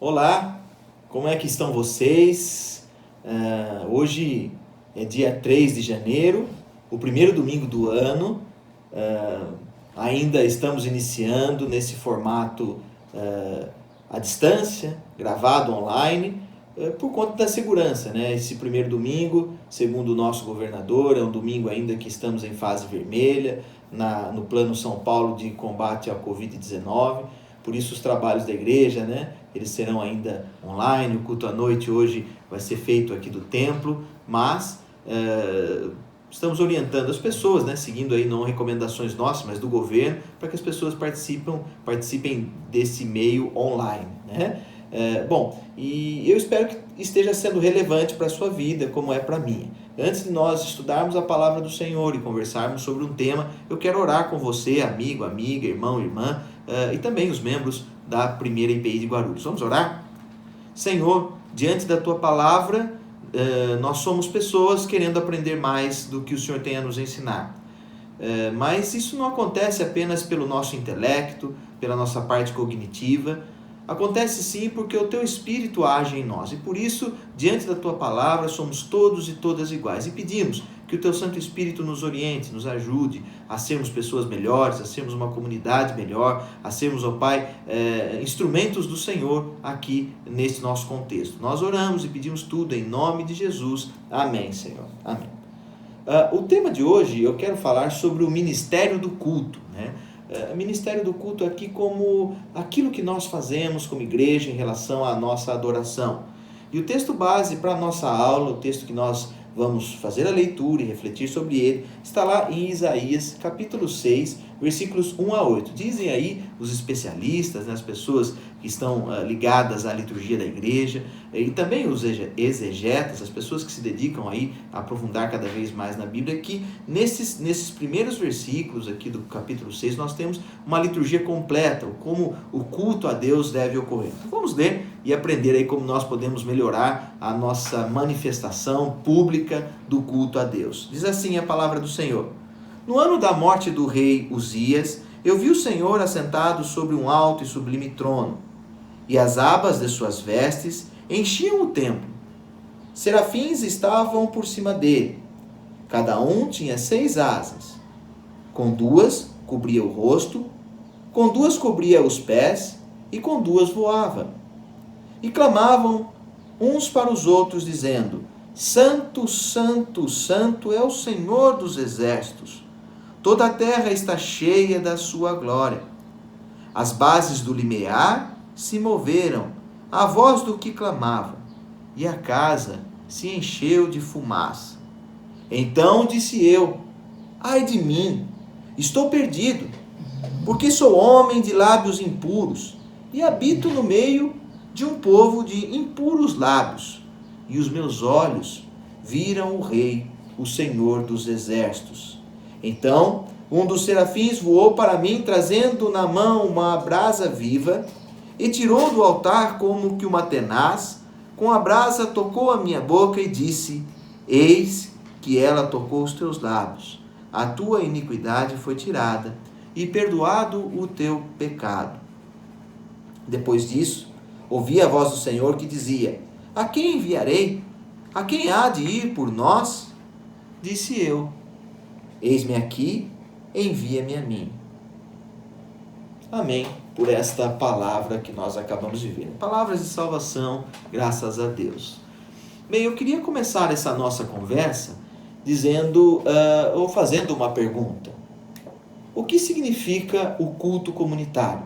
Olá, como é que estão vocês? Hoje é dia 3 de janeiro, o primeiro domingo do ano. Ainda estamos iniciando nesse formato à distância, gravado online, por conta da segurança, né? Esse primeiro domingo, segundo o nosso governador, é um domingo ainda que estamos em fase vermelha, no Plano São Paulo de combate à Covid-19. Por isso os trabalhos da igreja, né? Eles serão ainda online. O culto à noite hoje vai ser feito aqui do templo, mas estamos orientando as pessoas, né? Seguindo aí não recomendações nossas, mas do governo, para que as pessoas participem desse meio online, né? E eu espero que esteja sendo relevante para a sua vida, como é para a minha. Antes de nós estudarmos a palavra do Senhor e conversarmos sobre um tema, eu quero orar com você, amigo, amiga, irmão, irmã, e também os membros da primeira IPI de Guarulhos. Vamos orar? Senhor, diante da Tua palavra, nós somos pessoas querendo aprender mais do que o Senhor tem a nos ensinar. Mas isso não acontece apenas pelo nosso intelecto, pela nossa parte cognitiva. Acontece sim porque o Teu Espírito age em nós. E por isso, diante da Tua palavra, somos todos e todas iguais. E pedimos que o Teu Santo Espírito nos oriente, nos ajude a sermos pessoas melhores, a sermos uma comunidade melhor, a sermos, ó Pai, instrumentos do Senhor aqui nesse nosso contexto. Nós oramos e pedimos tudo em nome de Jesus. Amém, Senhor. Amém. O tema de hoje eu quero falar sobre o ministério do culto, né? Ministério do culto aqui como aquilo que nós fazemos como igreja em relação à nossa adoração. E o texto base para a nossa aula, o texto que nós vamos fazer a leitura e refletir sobre ele, está lá em Isaías capítulo 6, versículos 1 a 8. Dizem aí os especialistas, né, as pessoas que estão ligadas à liturgia da igreja, e também os exegetas, as pessoas que se dedicam aí a aprofundar cada vez mais na Bíblia, que nesses primeiros versículos aqui do capítulo 6, nós temos uma liturgia completa, como o culto a Deus deve ocorrer. Então vamos ler e aprender aí como nós podemos melhorar a nossa manifestação pública do culto a Deus. Diz assim a palavra do Senhor: No ano da morte do rei Uzias, eu vi o Senhor assentado sobre um alto e sublime trono, e as abas de suas vestes enchiam o templo. Serafins estavam por cima dele. Cada um tinha 6 asas. Com 2 cobria o rosto, com 2 cobria os pés, e com 2 voava. E clamavam uns para os outros, dizendo: Santo, Santo, Santo é o Senhor dos exércitos. Toda a terra está cheia da sua glória. As bases do limiar se moveram à voz do que clamava, e a casa se encheu de fumaça. Então disse eu: Ai de mim, estou perdido, porque sou homem de lábios impuros, e habito no meio de um povo de impuros lábios, e os meus olhos viram o Rei, o Senhor dos exércitos. Então um dos serafins voou para mim, trazendo na mão uma brasa viva, e tirou do altar como que uma tenaz. Com a brasa tocou a minha boca e disse: Eis que ela tocou os teus lábios. A tua iniquidade foi tirada, e perdoado o teu pecado. Depois disso, ouvi a voz do Senhor que dizia: A quem enviarei? A quem há de ir por nós? Disse eu: Eis-me aqui, envia-me a mim. Amém por esta palavra que nós acabamos de ver. Palavras de salvação, graças a Deus. Bem, eu queria começar essa nossa conversa dizendo, ou fazendo uma pergunta. O que significa o culto comunitário?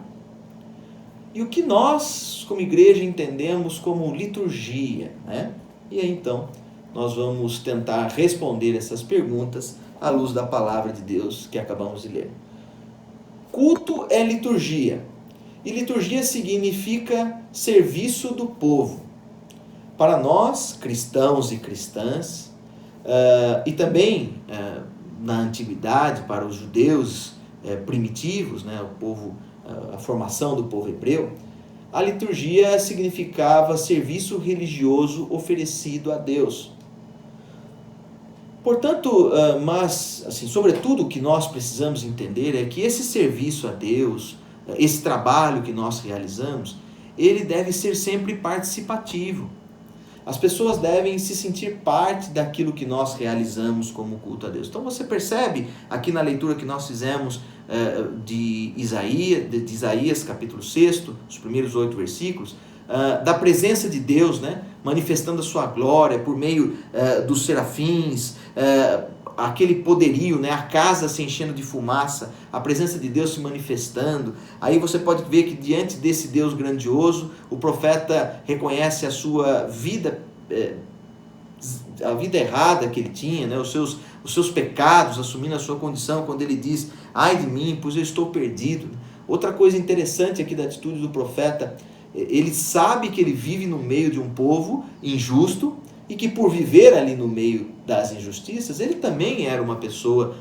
E o que nós, como igreja, entendemos como liturgia, né? E aí, então, nós vamos tentar responder essas perguntas à luz da palavra de Deus que acabamos de ler. Culto é liturgia. E liturgia significa serviço do povo. Para nós, cristãos e cristãs, e também na antiguidade, para os judeus primitivos, né, o povo, a formação do povo hebreu, a liturgia significava serviço religioso oferecido a Deus. Portanto, mas, assim, sobretudo o que nós precisamos entender é que esse serviço a Deus, esse trabalho que nós realizamos, ele deve ser sempre participativo. As pessoas devem se sentir parte daquilo que nós realizamos como culto a Deus. Então você percebe aqui na leitura que nós fizemos de Isaías capítulo 6, os primeiros 8 versículos, da presença de Deus, né, manifestando a sua glória por meio dos serafins, aquele poderio, né, a casa se enchendo de fumaça, a presença de Deus se manifestando. Aí você pode ver que diante desse Deus grandioso, o profeta reconhece a sua vida, a vida errada que ele tinha, né, os seus pecados, assumindo a sua condição, quando ele diz: ai de mim, pois eu estou perdido. Outra coisa interessante aqui da atitude do profeta, ele sabe que ele vive no meio de um povo injusto, e que por viver ali no meio das injustiças, ele também era uma pessoa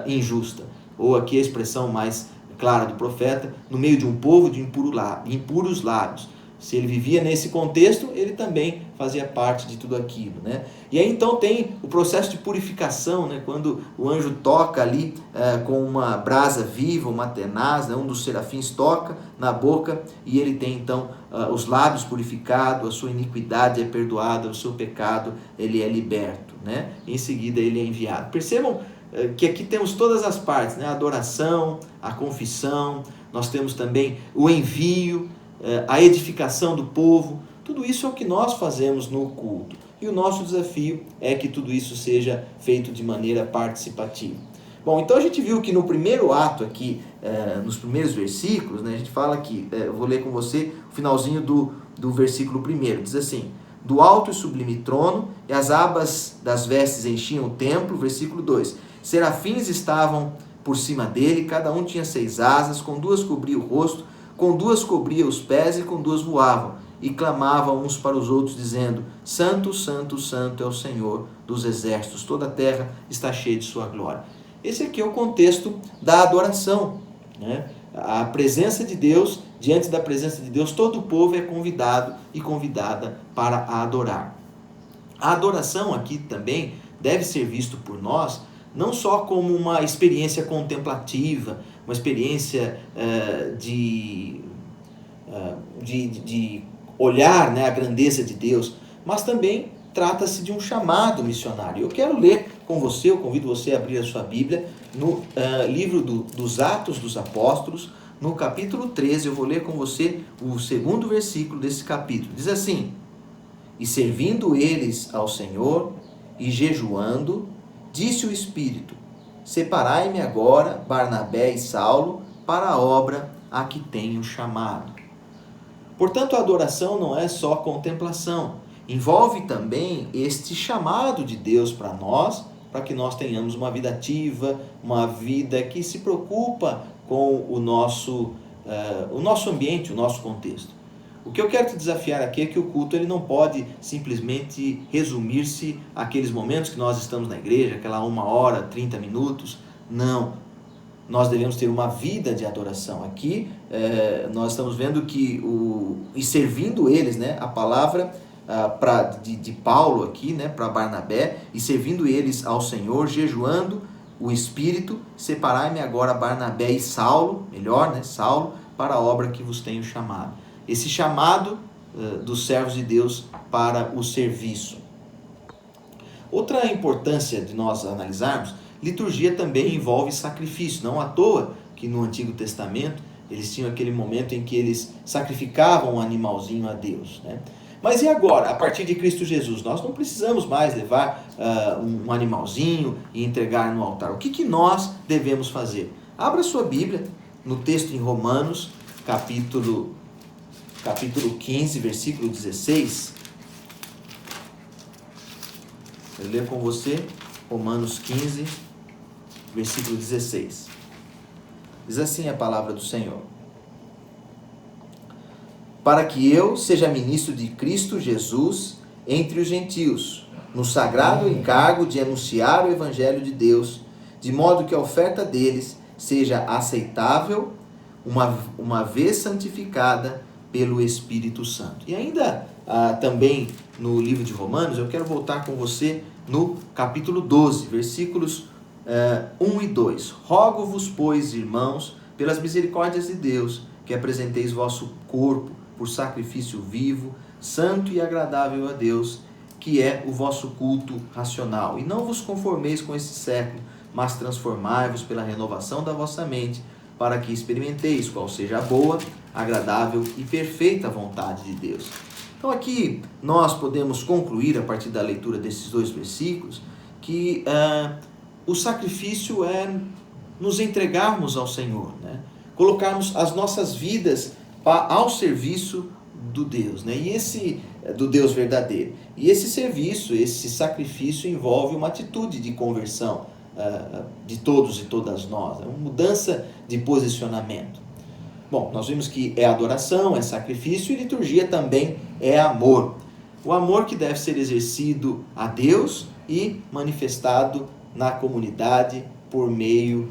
injusta. Ou aqui a expressão mais clara do profeta, no meio de um povo de impuros lábios. Se ele vivia nesse contexto, ele também fazia parte de tudo aquilo, né? E aí então tem o processo de purificação, né? Quando o anjo toca ali com uma brasa viva, uma tenaz, né? Um dos serafins toca na boca e ele tem então os lábios purificados, a sua iniquidade é perdoada, o seu pecado ele é liberto, né? Em seguida ele é enviado. Percebam que aqui temos todas as partes, né? A adoração, a confissão, nós temos também o envio, a edificação do povo. Tudo isso é o que nós fazemos no culto. E o nosso desafio é que tudo isso seja feito de maneira participativa. Bom, então a gente viu que no primeiro ato aqui, nos primeiros versículos, né, a gente fala aqui, eu vou ler com você o finalzinho do versículo 1, diz assim: do alto e sublime trono, e as abas das vestes enchiam o templo, versículo 2, serafins estavam por cima dele, cada um tinha 6 asas, com 2 cobria o rosto, com 2 cobria os pés e com 2 voavam, e clamavam uns para os outros, dizendo: Santo, Santo, Santo é o Senhor dos exércitos, toda a terra está cheia de sua glória. Esse aqui é o contexto da adoração, né? A presença de Deus, diante da presença de Deus, todo o povo é convidado e convidada para adorar. A adoração aqui também deve ser visto por nós não só como uma experiência contemplativa, uma experiência de olhar, né, a grandeza de Deus, mas também trata-se de um chamado missionário. Eu quero ler com você, eu convido você a abrir a sua Bíblia no livro dos Atos dos Apóstolos, no capítulo 13, eu vou ler com você o 2º versículo desse capítulo. Diz assim: e servindo eles ao Senhor e jejuando, disse o Espírito: separai-me agora Barnabé e Saulo para a obra a que tenho chamado. Portanto, a adoração não é só contemplação, envolve também este chamado de Deus para nós, para que nós tenhamos uma vida ativa, uma vida que se preocupa com o nosso ambiente, o nosso contexto. O que eu quero te desafiar aqui é que o culto ele não pode simplesmente resumir-se àqueles momentos que nós estamos na igreja, aquela 1 hora, 30 minutos. Não. Nós devemos ter uma vida de adoração. Aqui nós estamos vendo que e servindo eles, né, a palavra de Paulo aqui, né, para Barnabé, e servindo eles ao Senhor, jejuando o Espírito, separai-me agora Barnabé e Saulo, melhor, né, Saulo, para a obra que vos tenho chamado. Esse chamado dos servos de Deus para o serviço. Outra importância de nós analisarmos, liturgia também envolve sacrifício. Não à toa que no Antigo Testamento eles tinham aquele momento em que eles sacrificavam um animalzinho a Deus, né? Mas e agora, a partir de Cristo Jesus? Nós não precisamos mais levar um animalzinho e entregar no altar. O que nós devemos fazer? Abra sua Bíblia no texto em Romanos, capítulo 15, versículo 16. Eu leio com você Romanos 15, versículo 16. Diz assim a palavra do Senhor: para que eu seja ministro de Cristo Jesus entre os gentios, no sagrado encargo de anunciar o Evangelho de Deus, de modo que a oferta deles seja aceitável, uma vez santificada pelo Espírito Santo. E ainda também no livro de Romanos, eu quero voltar com você no capítulo 12, versículos 1 e 2. Rogo-vos, pois, irmãos, pelas misericórdias de Deus, que apresenteis vosso corpo por sacrifício vivo, santo e agradável a Deus, que é o vosso culto racional. E não vos conformeis com esse século, mas transformai-vos pela renovação da vossa mente, para que experimenteis qual seja a boa, agradável e perfeita vontade de Deus. Então aqui nós podemos concluir, a partir da leitura desses 2 versículos, que o sacrifício é nos entregarmos ao Senhor, né? Colocarmos as nossas vidas ao serviço do Deus, né? Do Deus verdadeiro. E esse serviço, esse sacrifício envolve uma atitude de conversão de todos e todas nós, uma mudança de posicionamento. Bom, nós vimos que é adoração, é sacrifício, e liturgia também é amor. O amor que deve ser exercido a Deus e manifestado na comunidade por meio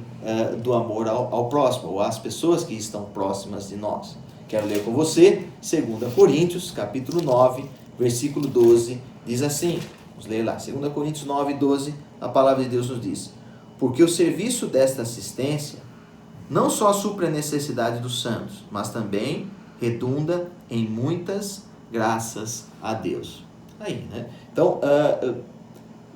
do amor ao próximo, ou às pessoas que estão próximas de nós. Quero ler com você 2 Coríntios, capítulo 9, versículo 12, diz assim, vamos ler lá, 2 Coríntios 9, 12, a palavra de Deus nos diz: porque o serviço desta assistência não só supre a necessidade dos santos, mas também redunda em muitas graças a Deus. Aí, né? Então,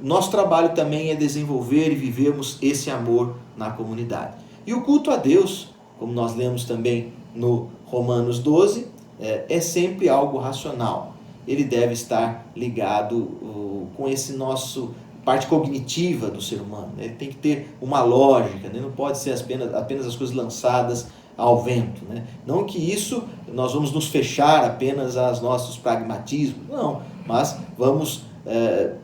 nosso trabalho também é desenvolver e vivermos esse amor na comunidade. E o culto a Deus, como nós lemos também no Romanos 12, é sempre algo racional. Ele deve estar ligado com esse nosso parte cognitiva do ser humano. Ele tem que ter uma lógica, né? Não pode ser apenas as coisas lançadas ao vento, né? Não que isso nós vamos nos fechar apenas aos nossos pragmatismos, não, mas vamos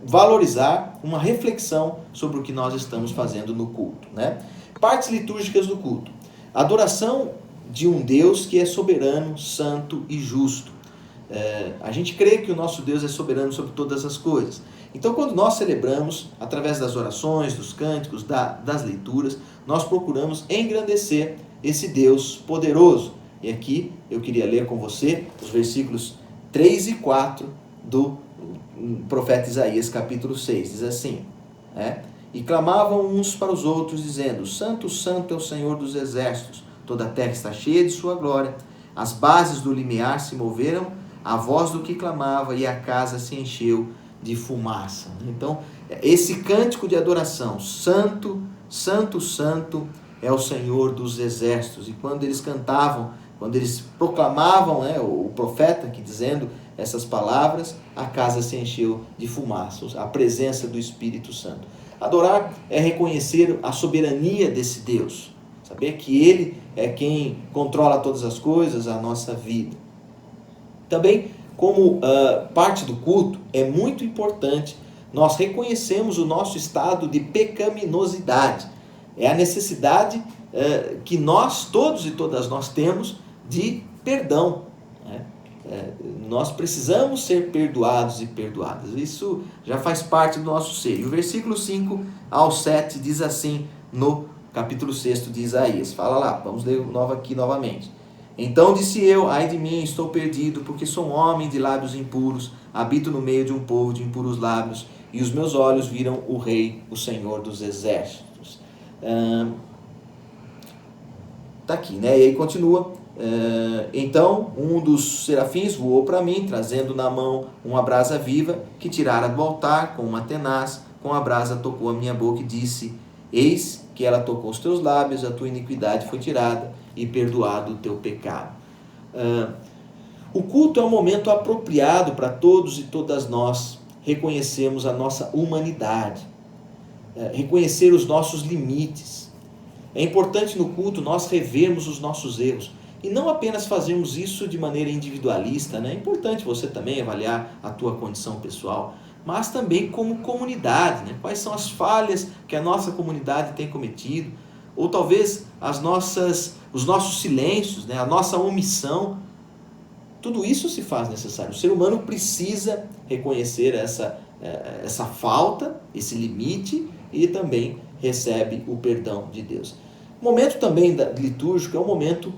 valorizar uma reflexão sobre o que nós estamos fazendo no culto, né? Partes litúrgicas do culto. Adoração de um Deus que é soberano, santo e justo. A gente crê que o nosso Deus é soberano sobre todas as coisas. Então, quando nós celebramos, através das orações, dos cânticos, das leituras, nós procuramos engrandecer esse Deus poderoso. E aqui eu queria ler com você os versículos 3 e 4 do profeta Isaías, capítulo 6. Diz assim, e clamavam uns para os outros, dizendo: Santo, Santo é o Senhor dos exércitos, toda a terra está cheia de sua glória. As bases do limiar se moveram, a voz do que clamava, e a casa se encheu de fumaça. Então, esse cântico de adoração, Santo, Santo, Santo é o Senhor dos exércitos. E quando eles cantavam, quando eles proclamavam, o profeta aqui dizendo essas palavras, a casa se encheu de fumaça, a presença do Espírito Santo. Adorar é reconhecer a soberania desse Deus, saber que Ele é quem controla todas as coisas, a nossa vida. Também, como parte do culto, é muito importante nós reconhecemos o nosso estado de pecaminosidade. É a necessidade que nós, todos e todas nós temos de perdão. Nós precisamos ser perdoados e perdoadas. Isso já faz parte do nosso ser. E o versículo 5 ao 7 diz assim no capítulo 6 de Isaías. Fala lá, vamos ler aqui novamente. Então disse eu: ai de mim, estou perdido, porque sou um homem de lábios impuros, habito no meio de um povo de impuros lábios, e os meus olhos viram o Rei, o Senhor dos exércitos. Tá aqui, né? E aí continua. Então um dos serafins voou para mim, trazendo na mão uma brasa viva, que tirara do altar com uma tenaz. Com a brasa tocou a minha boca e disse: eis que ela tocou os teus lábios, a tua iniquidade foi tirada e perdoado o teu pecado. O culto é um momento apropriado para todos e todas nós reconhecermos a nossa humanidade, reconhecer os nossos limites. É importante no culto nós revermos os nossos erros e não apenas fazermos isso de maneira individualista, né? É importante você também avaliar a tua condição pessoal, mas também como comunidade, né? Quais são as falhas que a nossa comunidade tem cometido, ou talvez os nossos silêncios, né? A nossa omissão. Tudo isso se faz necessário. O ser humano precisa reconhecer essa falta, esse limite, e também recebe o perdão de Deus. O momento também litúrgico é um momento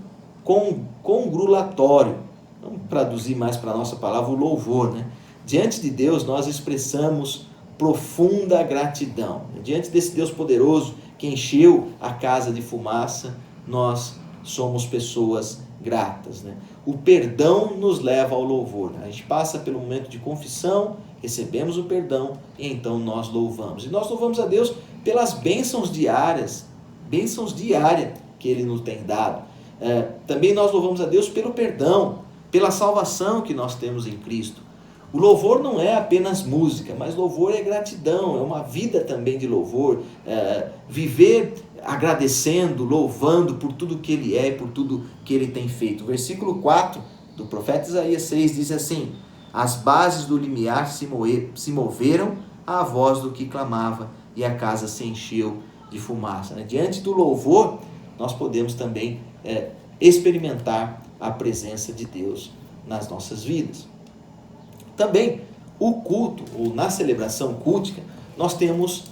congratulatório. Vamos traduzir mais para a nossa palavra o louvor, né? Diante de Deus nós expressamos profunda gratidão. Diante desse Deus poderoso que encheu a casa de fumaça, nós somos pessoas gratas, né? O perdão nos leva ao louvor. A gente passa pelo momento de confissão, recebemos o perdão e então nós louvamos. E nós louvamos a Deus pelas bênçãos diárias que Ele nos tem dado. Também nós louvamos a Deus pelo perdão, pela salvação que nós temos em Cristo. O louvor não é apenas música, mas louvor é gratidão, é uma vida também de louvor. Viver agradecendo, louvando por tudo que Ele é e por tudo que Ele tem feito. O versículo 4 do profeta Isaías 6 diz assim: as bases do limiar se moveram à voz do que clamava e a casa se encheu de fumaça. Diante do louvor, nós podemos também experimentar a presença de Deus nas nossas vidas. Também o culto, ou na celebração cultica, nós temos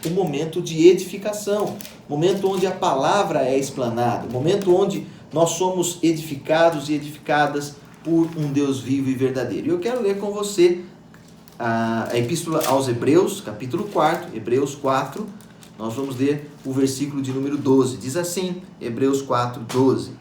um momento de edificação, momento onde a palavra é explanada, momento onde nós somos edificados e edificadas por um Deus vivo e verdadeiro. E eu quero ler com você a Epístola aos Hebreus, capítulo 4, Hebreus 4, nós vamos ler o versículo de número 12. Diz assim, Hebreus 4, 12.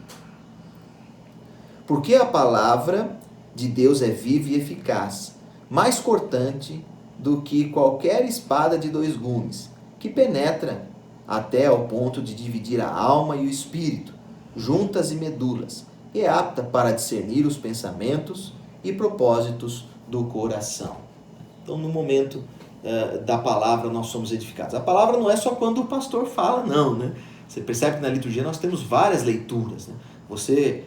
Porque a palavra de Deus é viva e eficaz, mais cortante do que qualquer espada de 2 gumes, que penetra até ao ponto de dividir a alma e o espírito, juntas e medulas, e é apta para discernir os pensamentos e propósitos do coração. Então, no momento da palavra, nós somos edificados. A palavra não é só quando o pastor fala, não, né? Você percebe que na liturgia nós temos várias leituras, né? Você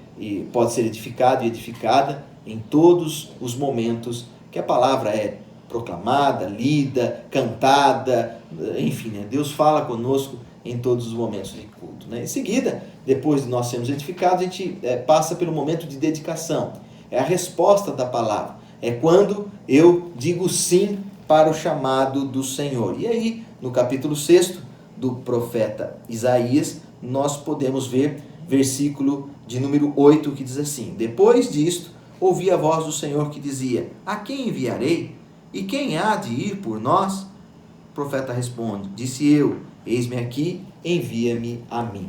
pode ser edificado e edificada em todos os momentos que a palavra é proclamada, lida, cantada, enfim, né? Deus fala conosco em todos os momentos de culto, né? Em seguida, depois de nós sermos edificados, a gente passa pelo momento de dedicação. É a resposta da palavra. É quando eu digo sim para o chamado do Senhor. E aí, no capítulo 6 do profeta Isaías, nós podemos ver versículo de número 8, que diz assim: depois disto, ouvi a voz do Senhor que dizia: a quem enviarei? E quem há de ir por nós? O profeta responde: disse eu, eis-me aqui, envia-me a mim.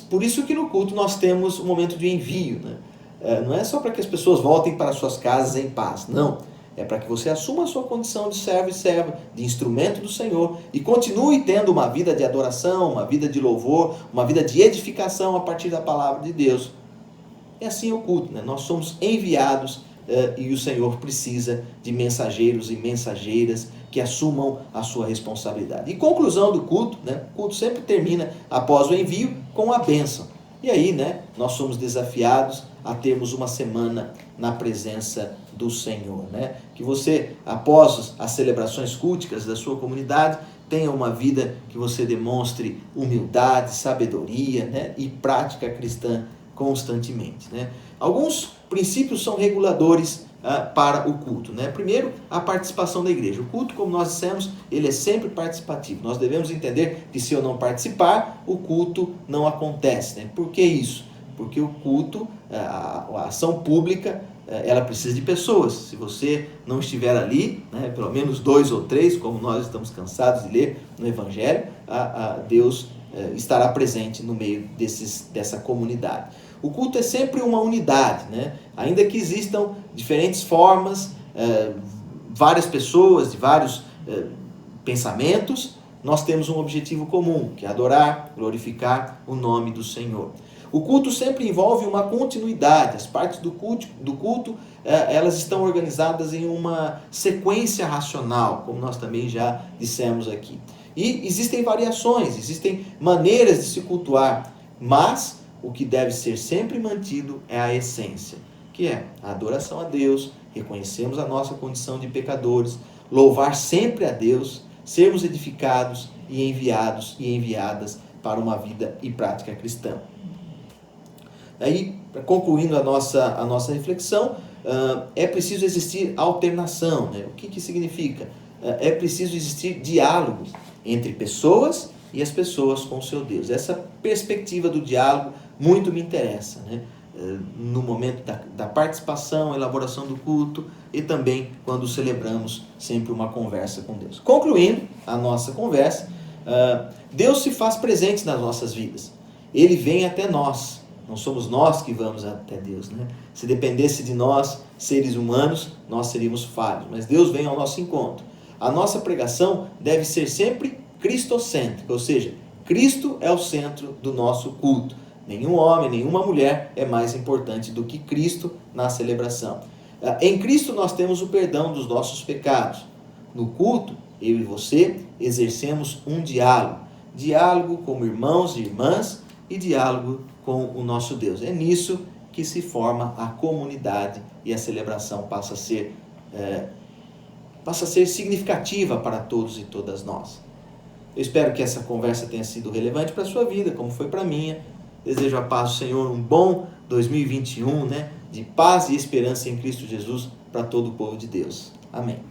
Por isso que no culto nós temos um momento de envio. Não é só para que as pessoas voltem para suas casas em paz, não. É para que você assuma a sua condição de servo e serva, de instrumento do Senhor, e continue tendo uma vida de adoração, uma vida de louvor, uma vida de edificação a partir da palavra de Deus. É assim o culto, né? Nós somos enviados e o Senhor precisa de mensageiros e mensageiras que assumam a sua responsabilidade. E conclusão do culto, né? O culto sempre termina após o envio com a bênção. E aí, né, nós somos desafiados a termos uma semana na presença do Senhor, né? Que você, após as celebrações culticas da sua comunidade, tenha uma vida que você demonstre humildade, sabedoria, né, e prática cristã constantemente, né? Alguns princípios são reguladores para o culto, né? Primeiro, a participação da igreja. O culto, como nós dissemos, ele é sempre participativo. Nós devemos entender que se eu não participar, o culto não acontece, né? Por que isso? Porque o culto, a ação pública, ela precisa de pessoas. Se você não estiver ali, né, pelo menos 2 ou 3, como nós estamos cansados de ler no Evangelho, Deus estará presente no meio dessa comunidade. O culto é sempre uma unidade, né? Ainda que existam diferentes formas, várias pessoas de vários pensamentos, nós temos um objetivo comum, que é adorar, glorificar o nome do Senhor. O culto sempre envolve uma continuidade. As partes do culto, elas estão organizadas em uma sequência racional, como nós também já dissemos aqui. E existem variações, existem maneiras de se cultuar, mas o que deve ser sempre mantido é a essência, que é a adoração a Deus, reconhecemos a nossa condição de pecadores, louvar sempre a Deus, sermos edificados e enviados e enviadas para uma vida e prática cristã. Aí, concluindo a nossa reflexão, é preciso existir alternação, né? O que significa? É preciso existir diálogo entre pessoas e as pessoas com o seu Deus. Essa perspectiva do diálogo muito me interessa, né? No momento da participação, elaboração do culto e também quando celebramos sempre uma conversa com Deus. Concluindo a nossa conversa, Deus se faz presente nas nossas vidas. Ele vem até nós. Não somos nós que vamos até Deus, né? Se dependesse de nós, seres humanos, nós seríamos falhos. Mas Deus vem ao nosso encontro. A nossa pregação deve ser sempre cristocêntrica, ou seja, Cristo é o centro do nosso culto. Nenhum homem, nenhuma mulher é mais importante do que Cristo na celebração. Em Cristo nós temos o perdão dos nossos pecados. No culto, eu e você exercemos um diálogo. Diálogo como irmãos e irmãs e diálogo com o nosso Deus. É nisso que se forma a comunidade e a celebração passa a ser significativa para todos e todas nós. Eu espero que essa conversa tenha sido relevante para a sua vida, como foi para a minha. Desejo a paz do Senhor, um bom 2021, de paz e esperança em Cristo Jesus para todo o povo de Deus. Amém.